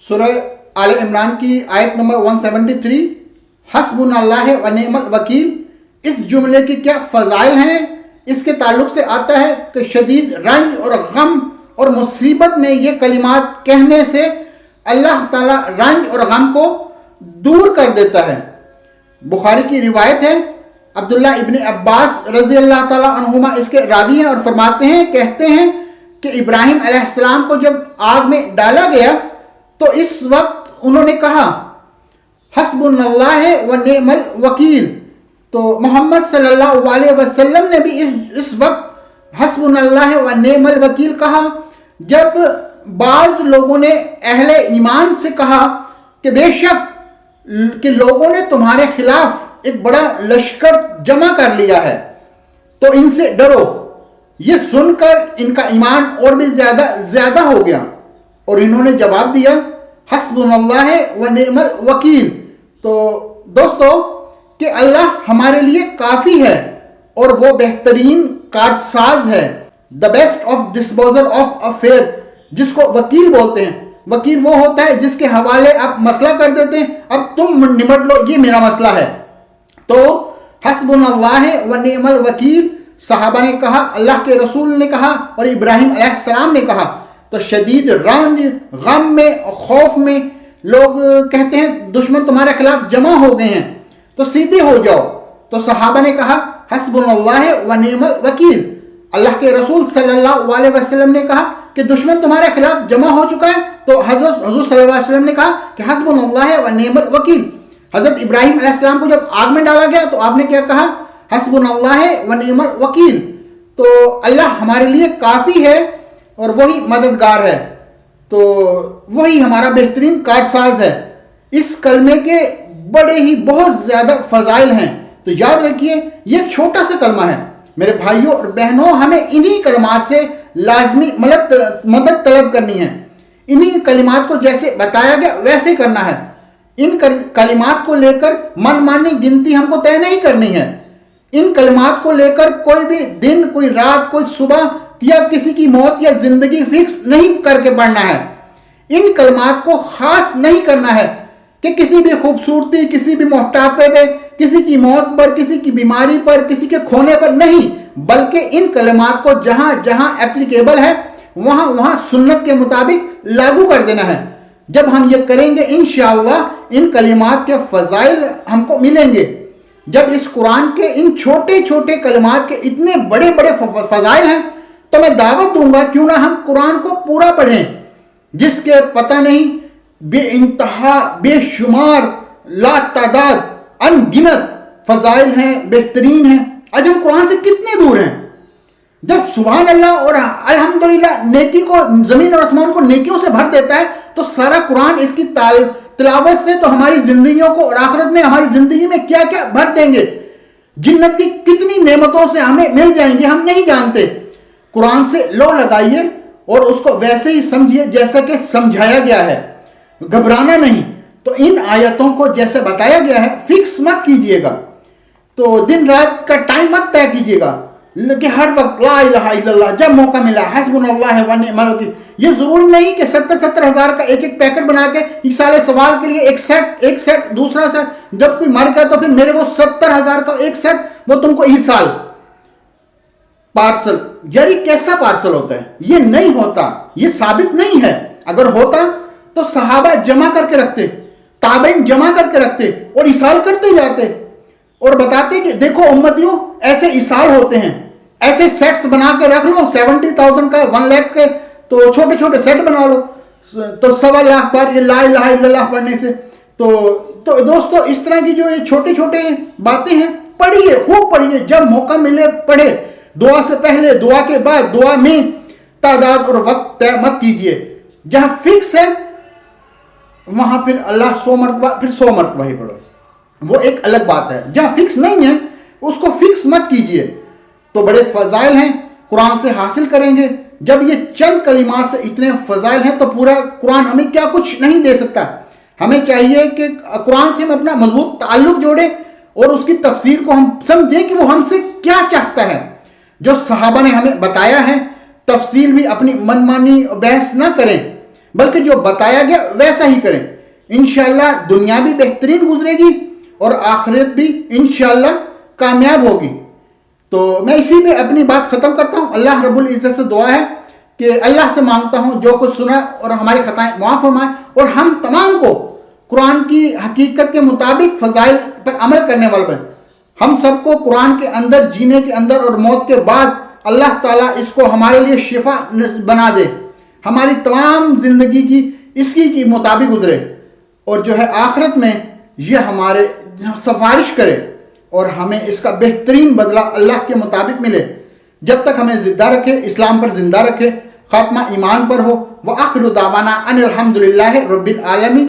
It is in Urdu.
سورہ آل عمران کی آیت نمبر 173 حسبناللہ و نعم الوکیل، اس جملے کے کیا فضائل ہیں؟ اس کے تعلق سے آتا ہے کہ شدید رنج اور غم اور مصیبت میں یہ کلمات کہنے سے اللہ تعالیٰ رنج اور غم کو دور کر دیتا ہے۔ بخاری کی روایت ہے، عبداللہ ابن عباس رضی اللہ تعالیٰ عنہما اس کے راوی ہیں اور فرماتے ہیں، کہتے ہیں کہ ابراہیم علیہ السلام کو جب آگ میں ڈالا گیا تو اس وقت انہوں نے کہا حسبنا اللہ و نعم الوکیل، تو محمد صلی اللہ علیہ وسلم نے بھی اس وقت حسبنا اللہ و نعم الوکیل کہا۔ جب بعض لوگوں نے اہل ایمان سے کہا کہ بے شک کہ لوگوں نے تمہارے خلاف ایک بڑا لشکر جمع کر لیا ہے تو ان سے ڈرو، یہ سن کر ان کا ایمان اور بھی زیادہ ہو گیا اور انہوں نے جواب دیا حسبنا اللہ و نعم الوکیل۔ تو دوستو کہ اللہ ہمارے لیے کافی ہے اور وہ بہترین کارساز ہے، the best of disposer of affairs، جس کو وکیل بولتے ہیں۔ وکیل وہ ہوتا ہے جس کے حوالے آپ مسئلہ کر دیتے ہیں، اب تم نمٹ لو، یہ میرا مسئلہ ہے۔ تو حسبنا اللہ و نعم الوکیل صحابہ نے کہا، اللہ کے رسول نے کہا اور ابراہیم علیہ السلام نے کہا۔ تو شدید رنج غم میں خوف میں لوگ کہتے ہیں دشمن تمہارے خلاف جمع ہو گئے ہیں تو سیدھے ہو جاؤ، تو صحابہ نے کہا حسبنا اللہ و نعم الوکیل۔ اللہ کے رسول صلی اللہ علیہ وسلم نے کہا کہ دشمن تمہارے خلاف جمع ہو چکا ہے، تو حضرت صلی اللہ علیہ وسلم نے کہا کہ حسبنا اللہ و نعم الوکیل۔ حضرت ابراہیم علیہ السلام کو جب آگ میں ڈالا گیا تو آپ نے کیا کہا حسبنا اللہ و نعم الوکیل۔ تو اللہ ہمارے لیے کافی ہے اور وہی مددگار ہے، تو وہی ہمارا بہترین کارساز ہے۔ اس کلمے کے بڑے ہی بہت زیادہ فضائل ہیں، تو یاد رکھیے یہ ایک چھوٹا سا کلمہ ہے میرے بھائیوں اور بہنوں، ہمیں انہی کلمات سے لازمی مدد طلب کرنی ہے۔ انہی کلمات کو جیسے بتایا گیا ویسے کرنا ہے۔ ان کلمات کو لے کر من مانی گنتی ہم کو طے نہیں کرنی ہے۔ ان کلمات کو لے کر کوئی بھی دن، کوئی رات، کوئی صبح یا کسی کی موت یا زندگی فکس نہیں کر کے پڑھنا ہے۔ ان کلمات کو خاص نہیں کرنا ہے کہ کسی بھی خوبصورتی، کسی بھی موٹاپے پہ، کسی کی موت پر، کسی کی بیماری پر، کسی کے کھونے پر نہیں، بلکہ ان کلمات کو جہاں جہاں اپلیکیبل ہے وہاں سنت کے مطابق لاگو کر دینا ہے۔ جب ہم یہ کریں گے انشاءاللہ ان کلمات کے فضائل ہم کو ملیں گے۔ جب اس قرآن کے ان چھوٹے چھوٹے کلمات کے اتنے بڑے بڑے فضائل ہیں تو میں دعوت دوں گا کیوں نہ ہم قرآن کو پورا پڑھیں، جس کے پتہ نہیں بے انتہا، بے شمار، لا تعداد، ان گنت فضائل ہیں، بہترین ہیں۔ آج ہم قرآن سے کتنے دور ہیں؟ جب سبحان اللہ اور الحمدللہ نیکی کو، زمین اور آسمان کو نیکیوں سے بھر دیتا ہے، تو سارا قرآن اس کی تلاوت سے تو ہماری زندگیوں کو اور آخرت میں ہماری زندگی میں کیا کیا بھر دیں گے، جنت کی کتنی نعمتوں سے ہمیں مل جائیں گے ہم نہیں جانتے۔ قرآن سے لو لگائیے اور اس کو ویسے ہی سمجھیے جیسا کہ سمجھایا گیا ہے، گھبرانا نہیں۔ تو ان آیتوں کو جیسے بتایا گیا ہے فکس مت کیجئے گا، تو دن رات کا ٹائم مت طے کیجئے گا کہ ہر وقت لا الہ الا اللہ، جب موقع ملا حسبنا اللہ و نعم الوکیل۔ یہ ضروری نہیں کہ 70 ہزار کا ایک پیکٹ بنا کے اس سارے سوال کے لیے ایک سیٹ دوسرا سیٹ، جب کوئی مر گیا تو پھر میرے وہ 70,000 کا ایک سیٹ وہ تم کو اس سال پارسل، یاری کیسا پارسل ہوتا ہے؟ یہ نہیں ہوتا، یہ ثابت نہیں ہے۔ اگر ہوتا تو صحابہ جمع کر کے رکھتے، تابعین جمع کر کے رکھتے اور ایصال کرتے جاتے اور بتاتے کہ دیکھو امتیوں ایسے ایصال ہوتے ہیں، ایسے سیٹس بنا کے رکھ لو، 70,000 کا 1 لاکھ کے تو چھوٹے چھوٹے سیٹ بنا لو، تو 1.25 لاکھ بار یہ لا الہ الا اللہ پڑھنے سے۔ تو دوستو اس طرح کی جو یہ چھوٹے چھوٹے باتیں ہیں پڑھیے، خوب پڑھیے، جب موقع ملے پڑھے، دعا سے پہلے، دعا کے بعد، دعا میں تعداد اور وقت طے مت کیجیے۔ جہاں فکس ہے وہاں پھر اللہ 100 مرتبہ، پھر 100 مرتبہ ہی پڑھو، وہ ایک الگ بات ہے۔ جہاں فکس نہیں ہے اس کو فکس مت کیجیے۔ تو بڑے فضائل ہیں، قرآن سے حاصل کریں گے۔ جب یہ چند کلمات سے اتنے فضائل ہیں تو پورا قرآن ہمیں کیا کچھ نہیں دے سکتا۔ ہمیں چاہیے کہ قرآن سے ہم اپنا مضبوط تعلق جوڑیں اور اس کی تفسیر کو ہم سمجھیں کہ وہ ہم سے کیا چاہتا ہے۔ جو صحابہ نے ہمیں بتایا ہے، تفصیل بھی اپنی من مانی بحث نہ کریں، بلکہ جو بتایا گیا ویسا ہی کریں. انشاءاللہ دنیا بھی بہترین گزرے گی اور آخرت بھی انشاءاللہ کامیاب ہوگی. تو میں اسی پہ اپنی بات ختم کرتا ہوں. اللہ رب العزت سے دعا ہے کہ اللہ سے مانگتا ہوں جو کچھ سنا اور ہماری خطائیں معاف فرمائے، اور ہم تمام کو قرآن کی حقیقت کے مطابق فضائل پر عمل کرنے والے بن. ہم سب کو قرآن کے اندر جینے کے اندر اور موت کے بعد اللہ تعالیٰ اس کو ہمارے لیے شفا بنا دے، ہماری تمام زندگی کی اس کی مطابق گزرے، اور جو ہے آخرت میں یہ ہمارے سفارش کرے اور ہمیں اس کا بہترین بدلہ اللہ کے مطابق ملے. جب تک ہمیں زندہ رکھے، اسلام پر زندہ رکھے، خاتمہ ایمان پر ہو. وآخر دعوانا ان الحمدللہ رب العالمین.